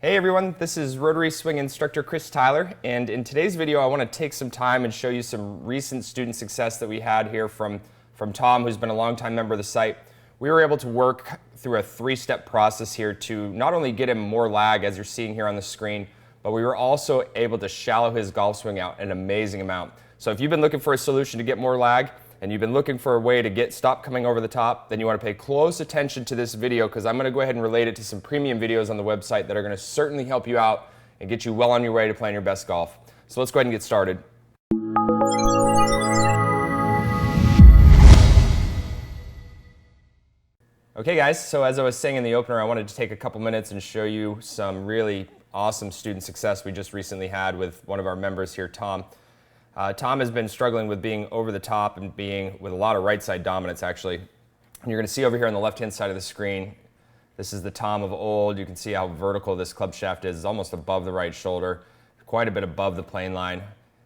Hey everyone, this is Rotary Swing instructor Chris Tyler, and in today's video I want to take some time and show you some recent student success that we had here from Tom, who's been a longtime member of the site. We were able to work through a three-step process here to not only get him more lag, as you're seeing here on the screen, but we were also able to shallow his golf swing out an amazing amount. So if you've been looking for a solution to get more lag, and you've been looking for a way to stop coming over the top, then you want to pay close attention to this video, because I'm going to go ahead and relate it to some premium videos on the website that are going to certainly help you out and get you well on your way to playing your best golf. So let's go ahead and get started. Okay guys, so as I was saying in the opener, I wanted to take a couple minutes and show you some really awesome student success we just recently had with one of our members here, Tom. Tom has been struggling with being over the top and being with a lot of right side dominance actually. And you're going to see over here on the left hand side of the screen, this is the Tom of old. You can see how vertical this club shaft is. It's almost above the right shoulder, quite a bit above the plane line.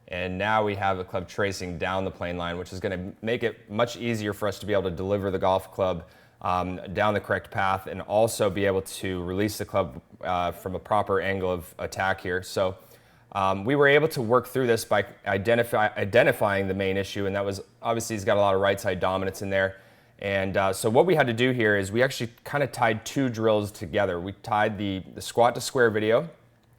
And now we have the club tracing down the plane line, which is going to make it much easier for us to be able to deliver the golf club down the correct path and also be able to release the club from a proper angle of attack here. So we were able to work through this by identifying the main issue, and that was obviously he's got a lot of right side dominance in there. And so what we had to do here is we actually kind of tied two drills together. We tied the squat to square video,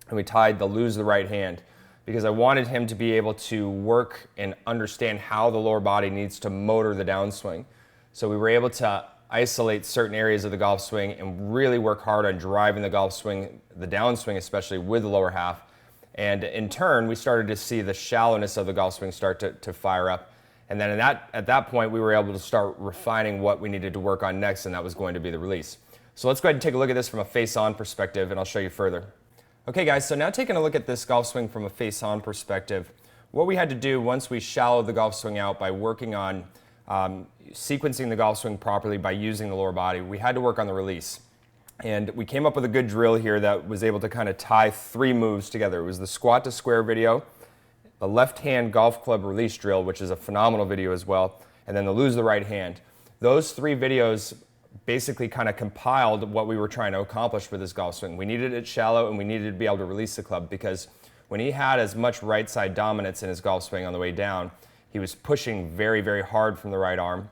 and we tied the lose the right hand, because I wanted him to be able to work and understand how the lower body needs to motor the downswing. So we were able to isolate certain areas of the golf swing and really work hard on driving the golf swing, the downswing especially, with the lower half. And in turn, we started to see the shallowness of the golf swing start to fire up. And then at that point, we were able to start refining what we needed to work on next, and that was going to be the release. So let's go ahead and take a look at this from a face-on perspective, and I'll show you further. Okay guys, so now taking a look at this golf swing from a face-on perspective, what we had to do once we shallowed the golf swing out by working on sequencing the golf swing properly by using the lower body, we had to work on the release. And we came up with a good drill here that was able to kind of tie three moves together. It was the squat to square video, the left hand golf club release drill, which is a phenomenal video as well, and then the lose the right hand. Those three videos basically kind of compiled what we were trying to accomplish with this golf swing. We needed it shallow and we needed to be able to release the club, because when he had as much right side dominance in his golf swing on the way down, he was pushing very, very hard from the right arm,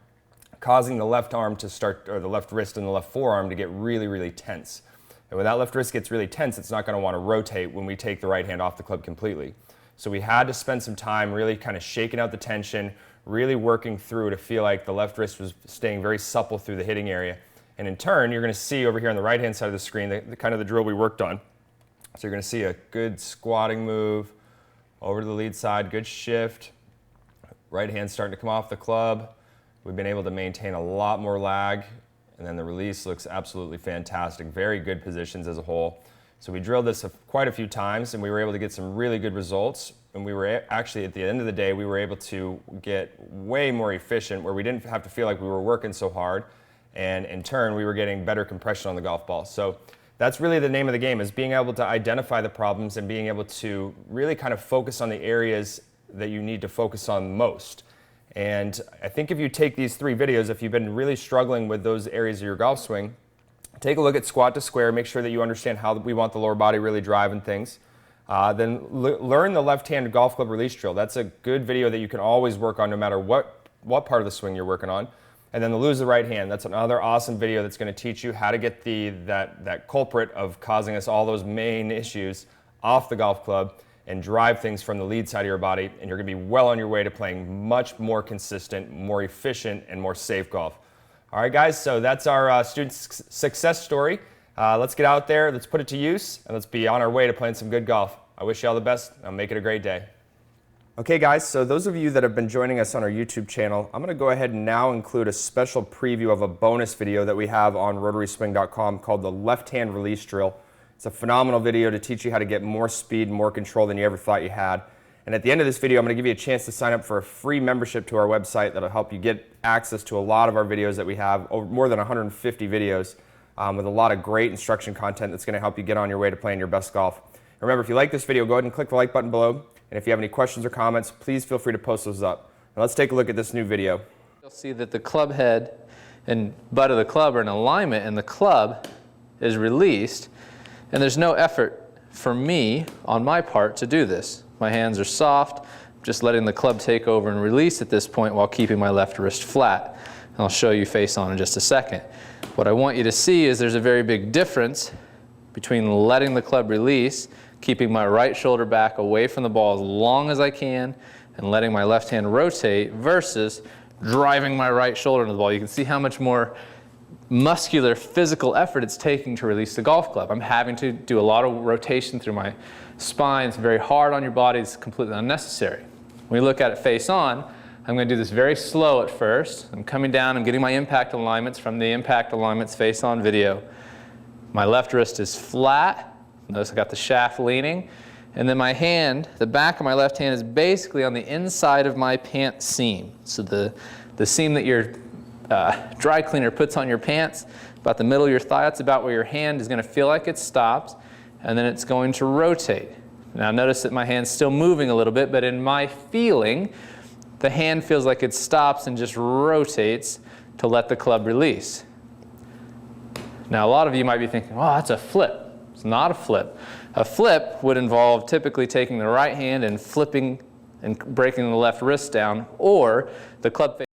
causing the left arm to start, or the left wrist and the left forearm to get really, really tense. And when that left wrist gets really tense, it's not going to want to rotate when we take the right hand off the club completely. So we had to spend some time really kind of shaking out the tension, really working through to feel like the left wrist was staying very supple through the hitting area. And in turn, you're going to see over here on the right hand side of the screen the kind of the drill we worked on. So you're going to see a good squatting move over to the lead side, good shift, right hand starting to come off the club. We've been able to maintain a lot more lag, and then the release looks absolutely fantastic. Very good positions as a whole. So we drilled this quite a few times, and we were able to get some really good results. And we were actually, at the end of the day, we were able to get way more efficient, where we didn't have to feel like we were working so hard. And in turn, we were getting better compression on the golf ball. So that's really the name of the game, is being able to identify the problems and being able to really kind of focus on the areas that you need to focus on most. And I think if you take these three videos, if you've been really struggling with those areas of your golf swing, take a look at squat to square, make sure that you understand how we want the lower body really driving things. Then learn the left-hand golf club release drill. That's a good video that you can always work on no matter what part of the swing you're working on. And then the lose the right hand. That's another awesome video that's going to teach you how to get that culprit of causing us all those main issues off the golf club and drive things from the lead side of your body, and you're going to be well on your way to playing much more consistent, more efficient, and more safe golf. All right, guys, so that's our student success story. Let's get out there, let's put it to use, and let's be on our way to playing some good golf. I wish you all the best, and make it a great day. Okay, guys, so those of you that have been joining us on our YouTube channel, I'm going to go ahead and now include a special preview of a bonus video that we have on RotarySwing.com called the left-hand release drill. It's a phenomenal video to teach you how to get more speed, more control than you ever thought you had. And at the end of this video, I'm going to give you a chance to sign up for a free membership to our website that'll help you get access to a lot of our videos that we have, over more than 150 videos with a lot of great instruction content that's going to help you get on your way to playing your best golf. Remember, if you like this video, go ahead and click the like button below. And if you have any questions or comments, please feel free to post those up. Now let's take a look at this new video. You'll see that the club head and butt of the club are in alignment, and the club is released. And there's no effort for me on my part to do this. My hands are soft, just letting the club take over and release at this point while keeping my left wrist flat. And I'll show you face on in just a second. What I want you to see is there's a very big difference between letting the club release, keeping my right shoulder back away from the ball as long as I can, and letting my left hand rotate versus driving my right shoulder into the ball. You can see how much more muscular physical effort it's taking to release the golf club. I'm having to do a lot of rotation through my spine. It's very hard on your body. It's completely unnecessary. When we look at it face on, I'm going to do this very slow at first. I'm coming down, I'm getting my impact alignments from the impact alignments face on video. My left wrist is flat. Notice I got the shaft leaning. And then my hand, the back of my left hand is basically on the inside of my pant seam. So the seam that your dry cleaner puts on your pants, about the middle of your thigh, that's about where your hand is going to feel like it stops, and then it's going to rotate. Now notice that my hand's still moving a little bit, but in my feeling, the hand feels like it stops and just rotates to let the club release. Now a lot of you might be thinking, oh, that's a flip. It's not a flip. A flip would involve typically taking the right hand and flipping and breaking the left wrist down, or the club face